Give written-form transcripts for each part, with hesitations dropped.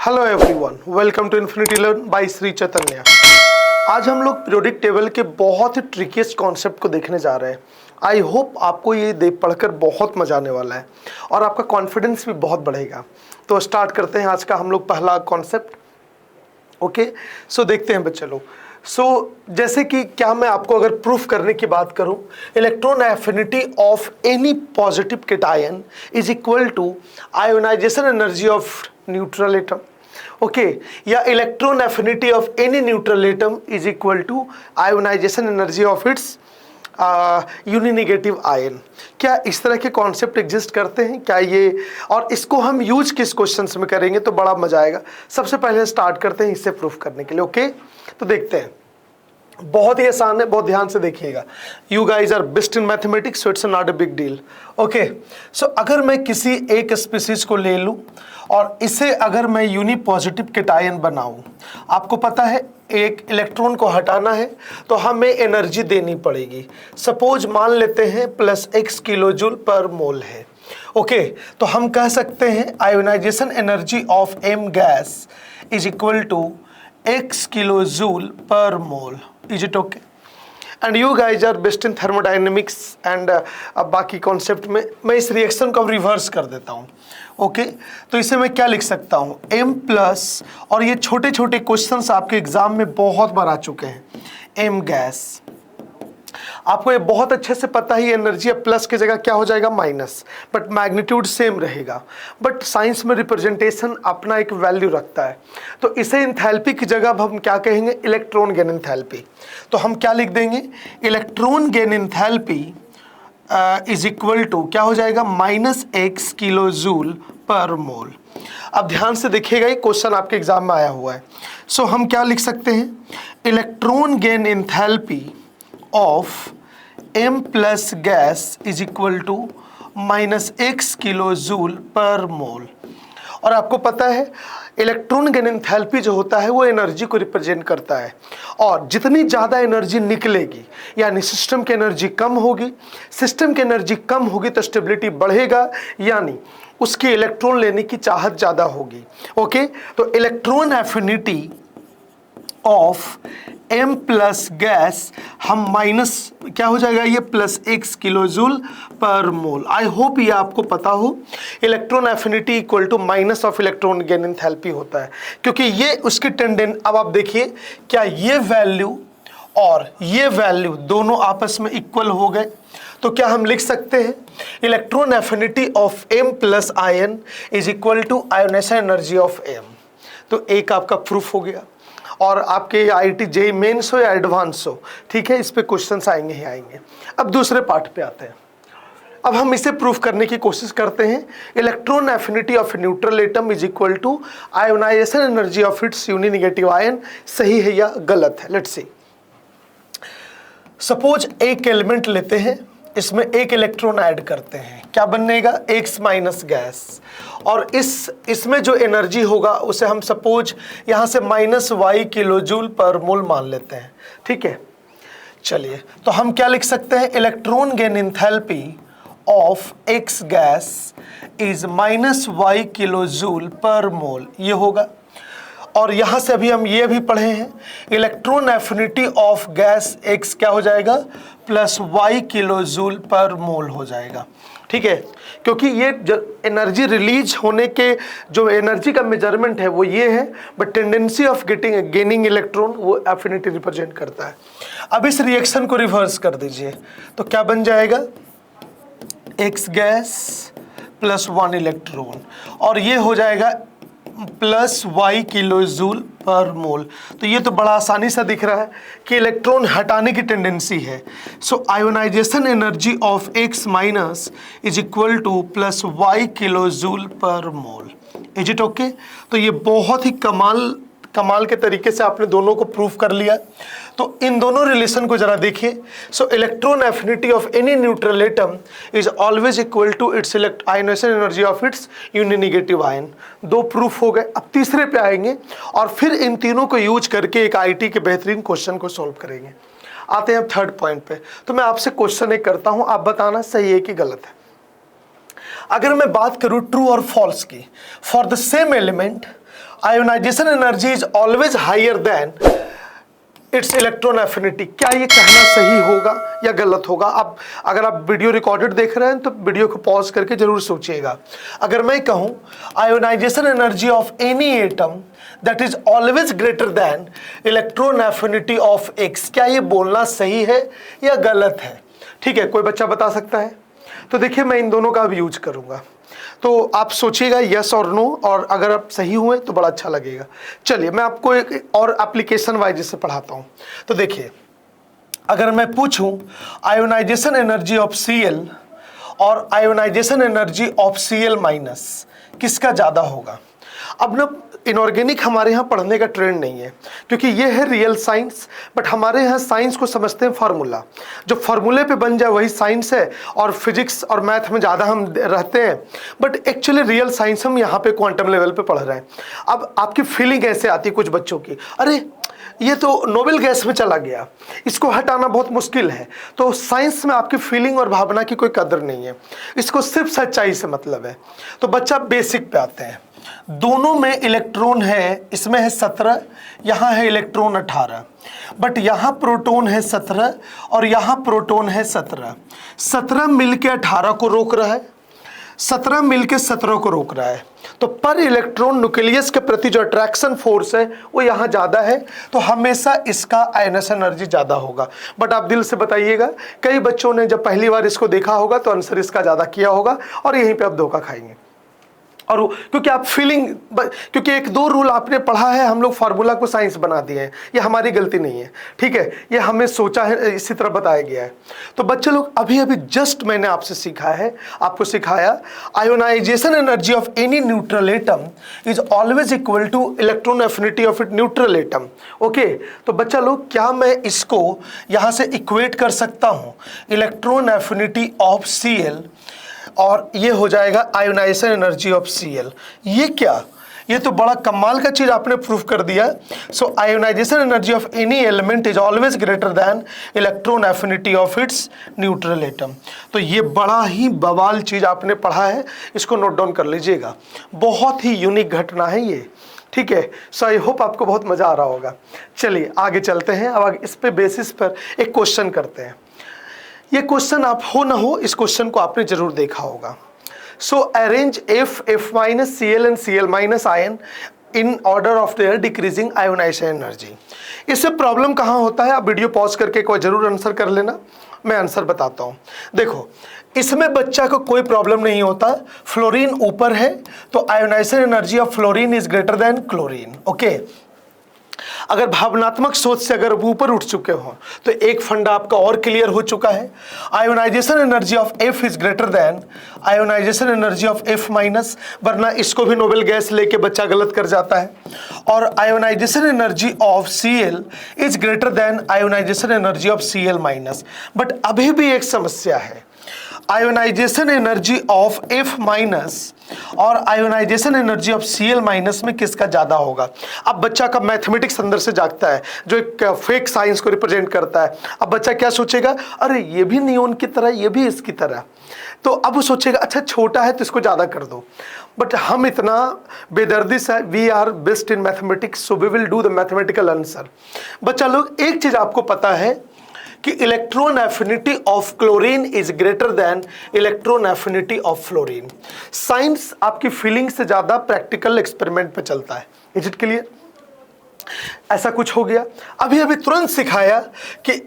Hello everyone, welcome to infinity learn by Shri Chaitanya. आज हम लोग पीरियोडिक टेबल के बहुत ही ट्रिकीस्ट कॉन्सेप्ट को देखने जा रहे हैं। आई होप आपको ये देख पढ़कर बहुत मजा आने वाला है और आपका कॉन्फिडेंस भी बहुत बढ़ेगा। तो स्टार्ट करते हैं आज का हम लोग पहला कॉन्सेप्ट। ओके, सो देखते हैं बच्चे लोग। जैसे कि क्या मैं आपको अगर प्रूफ करने की बात करूं, electron affinity of any positive cation is equal to ionization energy of neutral atom. Okay, या electron affinity of any neutral atom is equal to ionization energy of its uninegative ion. क्या इस तरह के concept exist करते हैं क्या ये, और इसको हम यूज किस क्वेश्चंस में करेंगे तो बड़ा मजा आएगा। सबसे पहले स्टार्ट करते हैं इससे प्रूफ करने के लिए। ओके, तो देखते हैं। बहुत ही आसान है, बहुत ध्यान से देखिएगा। You guys are best in mathematics, so it's not a big deal. Okay, so अगर मैं किसी एक स्पीसीज को ले लूं और इसे अगर मैं यूनी पॉजिटिव केटायन बनाऊं, आपको पता है एक इलेक्ट्रॉन को हटाना है तो हमें एनर्जी देनी पड़ेगी। सपोज मान लेते हैं +x किलो जूल पर मोल है। ओके, तो हम कह सकते हैं ionization energy of m gas is equal to x kilo joule per mole. Is it okay? And you guys are best in thermodynamics and अब बाकी कॉन्सेप्ट में मैं इस रिएक्शन को अब रिवर्स कर देता हूँ। ओके, तो इसे मैं क्या लिख सकता हूँ, m प्लस, और ये छोटे छोटे क्वेश्चंस आपके एग्जाम में बहुत बार आ चुके हैं। m गैस, आपको ये बहुत अच्छे से पता ही, एनर्जी अब प्लस की जगह क्या हो जाएगा माइनस, बट मैग्नीट्यूड सेम रहेगा। बट साइंस में रिप्रेजेंटेशन अपना एक वैल्यू रखता है, तो इसे इंथैल्पी की जगह अब हम क्या कहेंगे, इलेक्ट्रॉन गेन इंथैल्पी। तो हम क्या लिख देंगे, electron gain enthalpy is equal to क्या हो जाएगा, -x किलो जूल पर मोल। अब ध्यान से देखिएगा, ये क्वेश्चन आपके एग्जाम में आया हुआ है। सो हम क्या लिख सकते हैं, electron gain enthalpy of m plus gas is equal to -x kilo joule per mole. और आपको पता है इलेक्ट्रॉन गेन एंथैल्पी जो होता है वो एनर्जी को रिप्रेजेंट करता है, और जितनी ज़्यादा एनर्जी निकलेगी यानी सिस्टम की एनर्जी कम होगी, सिस्टम की एनर्जी कम होगी तो स्टेबिलिटी बढ़ेगा, यानी उसकी इलेक्ट्रॉन लेने की चाहत ज़्यादा होगी। ओके, तो electron affinity of m plus gas हम माइनस क्या हो जाएगा, ये +x kilo joule per mole. I hope ये आपको पता हो, electron affinity equal to minus of electron gain enthalpy होता है, क्योंकि ये उसकी टेंडेंट। अब आप देखिए, क्या ये वैल्यू और ये वैल्यू दोनों आपस में इक्वल हो गए, तो क्या हम लिख सकते हैं electron affinity of m plus ion is equal to ionization energy of m। तो एक आपका प्रूफ हो गया। और आपके IIT JEE मेंस हो या एडवांस हो, ठीक है, इस पे क्वेश्चंस आएंगे ही आएंगे। अब दूसरे पार्ट पे आते हैं। अब हम इसे प्रूफ करने की कोशिश करते हैं, electron affinity of neutral atom is equal to ionization energy of its uni negative ion. सही है या गलत है, लेट्स सी। सपोज एक एलिमेंट लेते हैं, इसमें एक इलेक्ट्रॉन ऐड करते हैं, क्या बनेगा, x माइनस गैस, और इसमें जो एनर्जी होगा उसे हम सपोज यहाँ से -y किलो जूल पर मोल मान लेते हैं। ठीक है, चलिए, तो हम क्या लिख सकते हैं, electron gain enthalpy of x gas is -y kilo joule per mole, ये होगा। और यहाँ से अभी हम ये भी पढ़े हैं, electron affinity of gas x क्या हो जाएगा, +y किलो जूल पर मोल हो जाएगा। ठीक है, क्योंकि ये एनर्जी रिलीज होने के जो एनर्जी का मेजरमेंट है वो ये है, but tendency of gaining electron वो एफिनिटी रिप्रेजेंट करता है। अब इस रिएक्शन को रिवर्स कर दीजिए, तो क्या बन जाएगा, x गैस +1 इलेक्ट्रॉन, और ये हो जाएगा +y किलो जूल पर मोल। तो ये तो बड़ा आसानी सा दिख रहा है कि इलेक्ट्रॉन हटाने की टेंडेंसी है। So ionization energy of x minus is equal to +y kilo joule per mole. Is it okay? तो ये बहुत ही कमाल के तरीके से आपने दोनों को प्रूफ कर लिया। तो इन दोनों रिलेशन को जरा देखिए। So electron affinity of any neutral atom is always equal to its ionization energy of its uni negative ion. दो प्रूफ हो गए। अब तीसरे पे आएंगे और फिर इन तीनों को यूज करके एक IIT के बेहतरीन क्वेश्चन को सॉल्व करेंगे। आते हैं अब थर्ड पॉइंट पे। तो मैं आपसे क्वेश्चन एक करता हूं, आप बताना सही है कि गलत है। अगर मैं बात करूं ट्रू और फॉल्स की, for the same element ionization energy is always higher than its electron affinity. क्या ये कहना सही होगा या गलत होगा? आप अगर आप वीडियो रिकॉर्डेड देख रहे हैं तो वीडियो को पॉज करके जरूर सोचिएगा। अगर मैं कहूं ionization energy of any atom that is always greater than electron affinity of X, क्या ये बोलना सही है या गलत है? ठीक है, कोई बच्चा बता सकता है? तो देखिए मैं इन दोनों का अब यूज करूंगा, तो आप सोचिएगा यस और नो, और अगर आप सही हुए तो बड़ा अच्छा लगेगा। चलिए मैं आपको एक और एप्लीकेशन वाइज से पढ़ाता हूँ। तो देखिए अगर मैं पूछूं आयोनाइजेशन एनर्जी ऑफ Cl और ionization energy of Cl minus किसका ज़्यादा होगा? अब ना इनऑर्गेनिक हमारे यहाँ पढ़ने का ट्रेंड नहीं है, क्योंकि ये है रियल साइंस, बट हमारे यहाँ साइंस को समझते हैं फार्मूला। जो फार्मूले पे बन जाए वही साइंस है, और फिजिक्स और मैथ में ज़्यादा हम रहते हैं, बट एक्चुअली रियल साइंस हम यहाँ पे क्वांटम लेवल पे पढ़ रहे हैं। अब आपकी फीलिंग ऐसे आती है कुछ बच्चों की, अरे ये तो नोबेल गैस में चला गया, इसको हटाना बहुत मुश्किल है। तो साइंस में आपकी फीलिंग और भावना की कोई कदर नहीं है, इसको सिर्फ सच्चाई से मतलब है। तो बच्चा बेसिक पे आते हैं। दोनों में इलेक्ट्रॉन है, इसमें है 17, यहाँ है इलेक्ट्रॉन 18, बट यहाँ प्रोटॉन है 17 और यहाँ प्रोटॉन है 17। 17 मिलके 18 को रोक रहा है, 17 मिलके 17 को रोक रहा है। तो पर इलेक्ट्रॉन न्यूक्लियस के प्रति जो अट्रैक्शन फोर्स है वो यहाँ ज़्यादा है, तो हमेशा इसका आयनेशन एनर्जी ज़्यादा होगा। बट आप दिल से बताइएगा, कई बच्चों ने जब पहली बार इसको देखा होगा तो आंसर इसका ज़्यादा किया होगा, और यहीं पे आप धोखा खाएंगे। और क्योंकि आप फीलिंग, क्योंकि एक दो रूल आपने पढ़ा है, हम लोग फार्मूला को साइंस बना दिए हैं, ये हमारी गलती नहीं है, ठीक है, ये हमें सोचा है, इसी तरह बताया गया है। तो बच्चे लोग अभी अभी जस्ट मैंने आपसे सीखा है, आपको सिखाया ionization energy of any neutral atom is always equal to electron affinity of it neutral atom. Okay, तो बच्चा लोग क्या मैं इसको यहाँ से इक्वेट कर सकता हूँ इलेक्ट्रॉन एफिनिटी ऑफ Cl, और ये हो जाएगा आयोनाइजेशन एनर्जी ऑफ Cl। ये क्या, ये तो बड़ा कमाल का चीज आपने प्रूफ कर दिया। So ionization energy of any element is always greater than electron affinity of its neutral atom. तो ये बड़ा ही बवाल चीज आपने पढ़ा है, इसको नोट डाउन कर लीजिएगा, बहुत ही यूनिक घटना है ये, ठीक है। सो आई होप आपको बहुत मजा आ रहा होगा। चलिए आगे चलते हैं, अब इस पे बेसिस पर एक क्वेश्चन करते हैं। ये क्वेश्चन आप हो ना हो, इस क्वेश्चन को आपने जरूर देखा होगा। So arrange F minus Cl and Cl minus ion in order of their decreasing ionization energy. इससे प्रॉब्लम कहाँ होता है, आप वीडियो पॉज करके कोई जरूर आंसर कर लेना, मैं आंसर बताता हूँ। देखो इसमें बच्चा को कोई प्रॉब्लम नहीं होता, फ्लोरीन ऊपर है तो ionization energy of fluorine is greater than chlorine. Okay, अगर भावनात्मक सोच से अगर ऊपर उठ चुके हो तो एक फंडा आपका और क्लियर हो चुका है। Ionization energy of F is greater than ionization energy of F minus, वरना इसको भी नोबेल गैस लेके बच्चा गलत कर जाता है। और ionization energy of Cl is greater than ionization energy of Cl minus. But अभी भी एक समस्या है, ionization energy of F minus और ionization energy of Cl minus में किसका ज्यादा होगा। अब बच्चा का मैथमेटिक्स अंदर से जागता है जो एक फेक साइंस को रिप्रेजेंट करता है। अब बच्चा क्या सोचेगा, अरे ये भी नियोन की तरह, ये भी इसकी तरह, तो अब वो सोचेगा अच्छा छोटा है तो इसको ज्यादा कर दो। बट हम इतना बेदर्दी से, we are best in mathematics, so we will do the mathematical answer. बच्चा लोग एक चीज आपको पता है कि electron affinity of chlorine is greater than electron affinity of fluorine. Science आपकी फीलिंग से ज्यादा प्रैक्टिकल एक्सपेरिमेंट पे चलता है। Is it clear? ऐसा कुछ हो गया। अभी अभी तुरंत सिखाया कि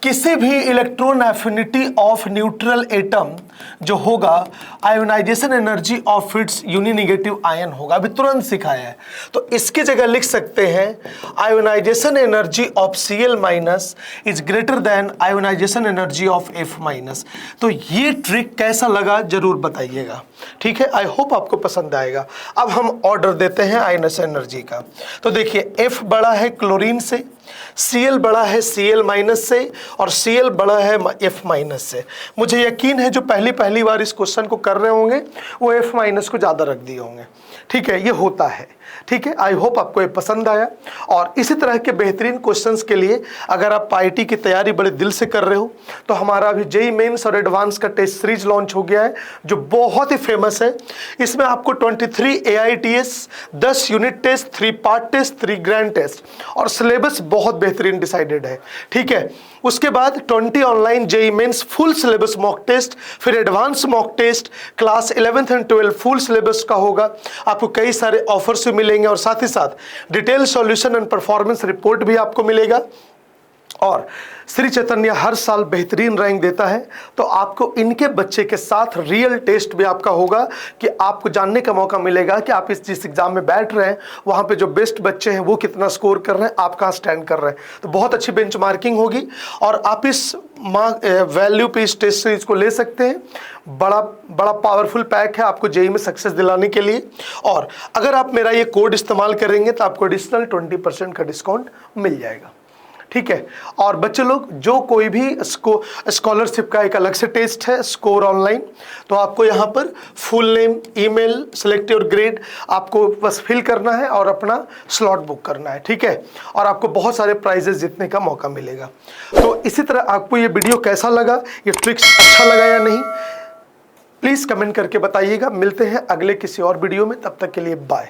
किसी भी electron affinity of neutral atom जो होगा ionization energy of its uninegative ion होगा, अभी तुरंत सिखाया है। तो इसकी जगह लिख सकते हैं ionization energy of Cl minus is greater than ionization energy of F minus. तो ये ट्रिक कैसा लगा जरूर बताइएगा, ठीक है। आई होप आपको पसंद आएगा। अब हम ऑर्डर देते हैं आयोनाइजेशन एनर्जी का। तो देखिए F बड़ा है क्लोरीन से, Cl बड़ा है Cl माइनस से, और Cl बड़ा है F माइनस से। मुझे यकीन है जो पहली बार इस क्वेश्चन को कर रहे होंगे वो F माइनस को ज़्यादा रख दिए होंगे, ठीक है, ये होता है। ठीक है, आई होप आपको ये पसंद आया। और इसी तरह के बेहतरीन क्वेश्चंस के लिए अगर आप आईआईटी की तैयारी बड़े दिल से कर रहे हो तो हमारा अभी जेईई मेंस और एडवांस का टेस्ट सीरीज लॉन्च हो गया है जो बहुत ही फेमस है। इसमें आपको 23 AITS, 10 unit test, 3 part test, 3 grand test और सिलेबस बहुत बेहतरीन डिसाइडेड है। ठीक है, उसके बाद 20 online JEE mains full syllabus mock test, फिर advance mock test, class 11th and 12 full syllabus का होगा। आपको कई सारे ऑफर्स भी मिलेंगे और साथ ही साथ detail solution and performance report भी आपको मिलेगा। और श्री चैतन्य हर साल बेहतरीन रैंक देता है, तो आपको इनके बच्चे के साथ रियल टेस्ट भी आपका होगा कि आपको जानने का मौका मिलेगा कि आप जिस एग्जाम में बैठ रहे हैं वहाँ पे जो बेस्ट बच्चे हैं वो कितना स्कोर कर रहे हैं, आप कहाँ स्टैंड कर रहे हैं। तो बहुत अच्छी बेंचमार्किंग होगी और आप इस वैल्यू पे इस टेस्ट सीरीज को ले सकते हैं। बड़ा पावरफुल पैक है आपको जेईई में सक्सेस दिलाने के लिए। और अगर आप मेरा ये कोड इस्तेमाल करेंगे तो आपको एडिशनल 20% का डिस्काउंट मिल जाएगा। ठीक है, और बच्चे लोग जो कोई भी स्कॉलरशिप का एक अलग से टेस्ट है स्कोर ऑनलाइन, तो आपको यहाँ पर full name, email, select your grade आपको बस फिल करना है और अपना स्लॉट बुक करना है। ठीक है, और आपको बहुत सारे प्राइजेस जीतने का मौका मिलेगा। तो इसी तरह आपको ये वीडियो कैसा लगा, ये ट्रिक्स अच्छा लगा या नहीं, प्लीज़ कमेंट करके बताइएगा। मिलते हैं अगले किसी और वीडियो में, तब तक के लिए बाय।